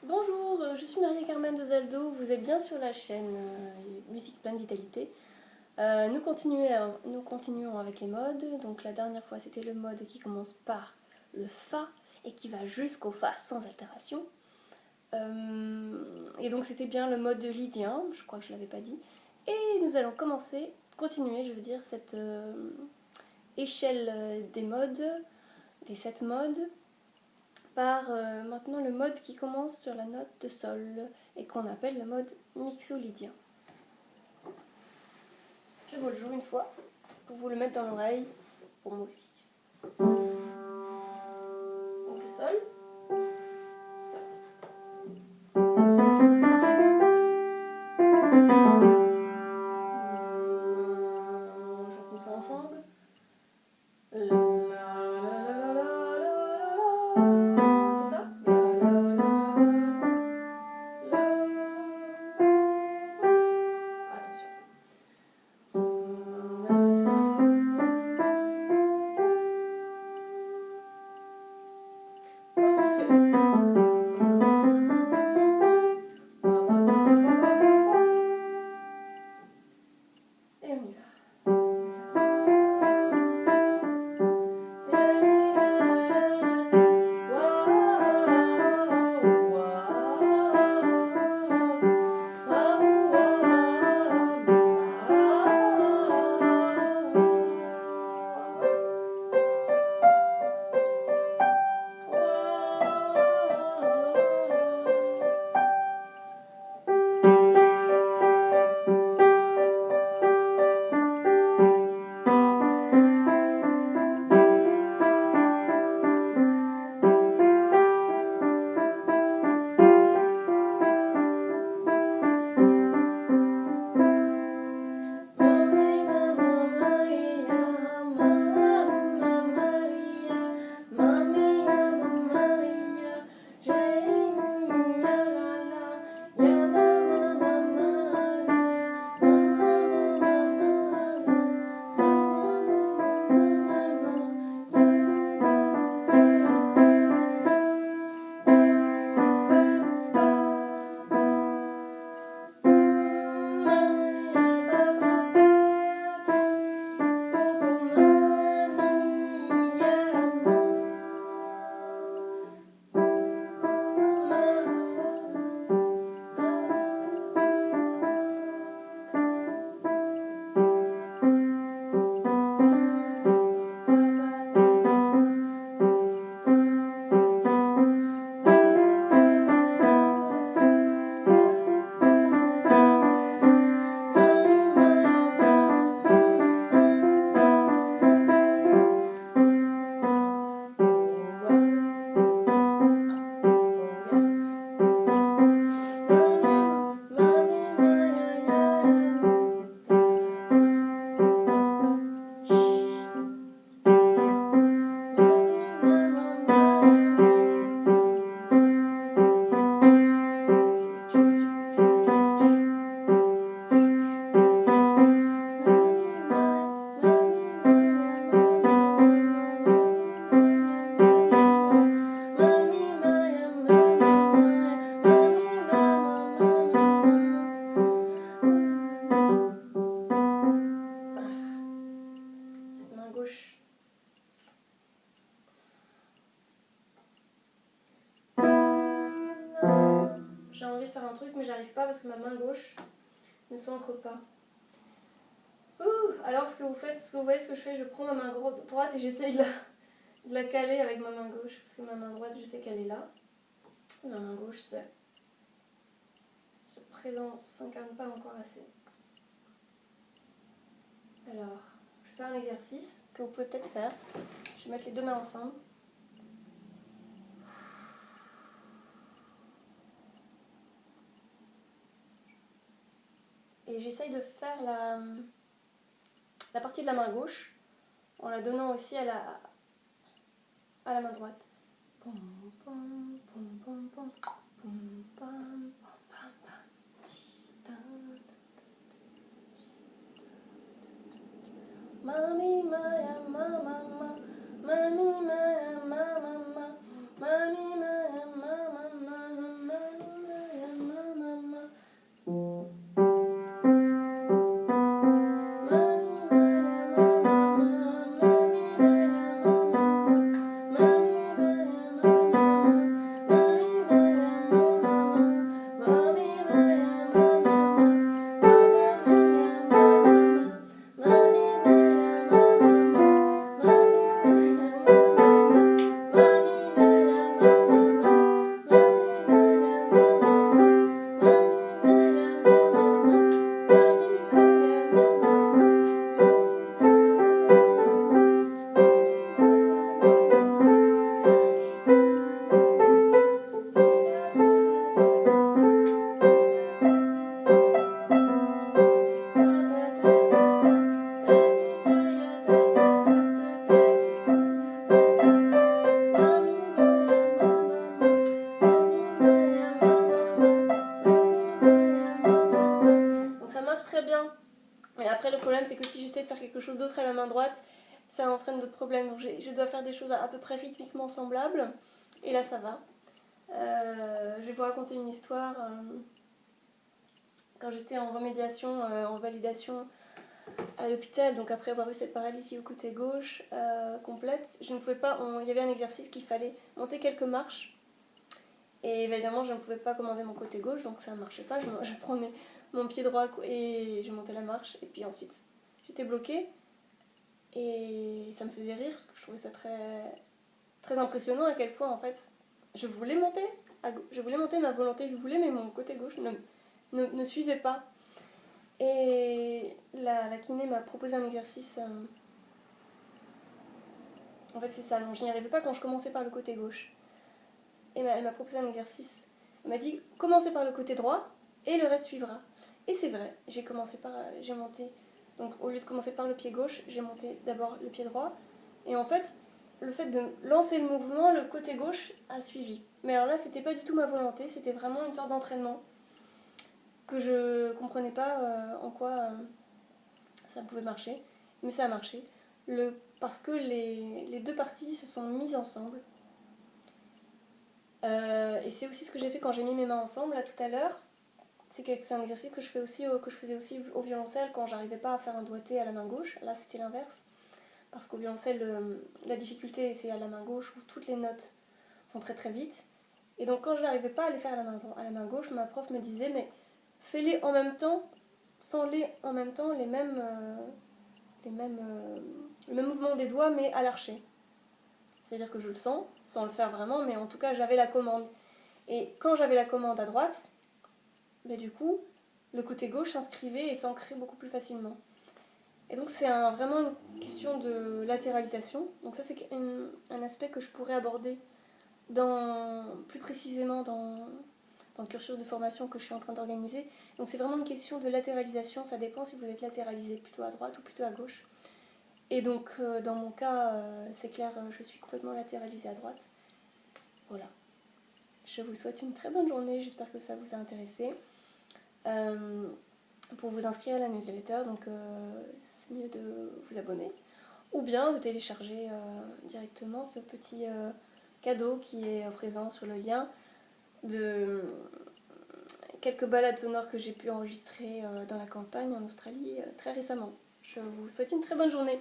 Bonjour, je suis Maria-Carmen de Zaldo, vous êtes bien sur la chaîne Musique pleine vitalité. Nous continuons avec les modes. Donc la dernière fois c'était le mode qui commence par le Fa et qui va jusqu'au Fa sans altération. Et donc c'était bien le mode lydien, je crois que je ne l'avais pas dit. Et nous allons continuer cette échelle des modes, des 7 modes, par maintenant le mode qui commence sur la note de Sol et qu'on appelle le mode mixolydien. Je vous le joue une fois pour vous le mettre dans l'oreille, pour moi aussi. Donc le Sol, Sol. On chante une fois ensemble. C'est ça? Attention. Et on y va. Gauche. J'ai envie de faire un truc mais j'arrive pas parce que ma main gauche ne s'ancre pas. Alors ce que vous voyez ce que je fais, je prends ma main droite et j'essaye de la caler avec ma main gauche parce que ma main droite je sais qu'elle est là. Ma main gauche se s'incarne pas encore assez. Alors, je vais faire un exercice que vous pouvez peut-être faire. Je vais mettre les deux mains ensemble. Et j'essaye de faire la partie de la main gauche en la donnant aussi à la main droite. Mami maya mama mami maya mama mami maya mama mami problème, c'est que si j'essaie de faire quelque chose d'autre à la main droite, ça entraîne d'autres problèmes. Donc je dois faire des choses à peu près rythmiquement semblables. Et là, ça va. Je vais vous raconter une histoire. Quand j'étais en remédiation, en validation à l'hôpital, donc après avoir eu cette paralysie au côté gauche complète, je ne pouvais pas. Il y avait un exercice qu'il fallait monter quelques marches. Et évidemment, je ne pouvais pas commander mon côté gauche, donc ça ne marchait pas. Je prenais mon pied droit et je montais la marche. Et puis ensuite, j'étais bloquée. Et ça me faisait rire parce que je trouvais ça très, très impressionnant à quel point, en fait, je voulais monter. Je voulais monter, ma volonté, je voulais, mais mon côté gauche ne suivait pas. Et la kiné m'a proposé un exercice. En fait, c'est ça. Donc, je n'y arrivais pas quand je commençais par le côté gauche. Et elle m'a proposé un exercice. Elle m'a dit commencez par le côté droit et le reste suivra. Et c'est vrai, j'ai monté. Donc au lieu de commencer par le pied gauche, j'ai monté d'abord le pied droit. Et en fait, le fait de lancer le mouvement, le côté gauche a suivi. Mais alors là, c'était pas du tout ma volonté, c'était vraiment une sorte d'entraînement que je comprenais pas en quoi ça pouvait marcher. Mais ça a marché. Parce que les deux parties se sont mises ensemble. Et c'est aussi ce que j'ai fait quand j'ai mis mes mains ensemble là tout à l'heure. C'est un exercice que je faisais aussi au violoncelle quand j'arrivais pas à faire un doigté à la main gauche. Là c'était l'inverse. Parce qu'au violoncelle, la difficulté c'est à la main gauche où toutes les notes vont très très vite. Et donc quand je n'arrivais pas à les faire à la main gauche, ma prof me disait mais fais-les en même temps, sans les en même temps, le même mouvement des doigts mais à l'archer. C'est-à-dire que je le sens, sans le faire vraiment, mais en tout cas j'avais la commande. Et quand j'avais la commande à droite, du coup, le côté gauche s'inscrivait et s'ancrait beaucoup plus facilement. Et donc c'est vraiment une question de latéralisation. Donc ça c'est un aspect que je pourrais aborder plus précisément dans le cursus de formation que je suis en train d'organiser. Donc c'est vraiment une question de latéralisation, ça dépend si vous êtes latéralisé plutôt à droite ou plutôt à gauche. Et donc dans mon cas, c'est clair, je suis complètement latéralisée à droite. Voilà. Je vous souhaite une très bonne journée, j'espère que ça vous a intéressé. Pour vous inscrire à la newsletter, donc c'est mieux de vous abonner ou bien de télécharger directement ce petit cadeau qui est présent sur le lien de quelques balades sonores que j'ai pu enregistrer dans la campagne en Australie très récemment. Je vous souhaite une très bonne journée.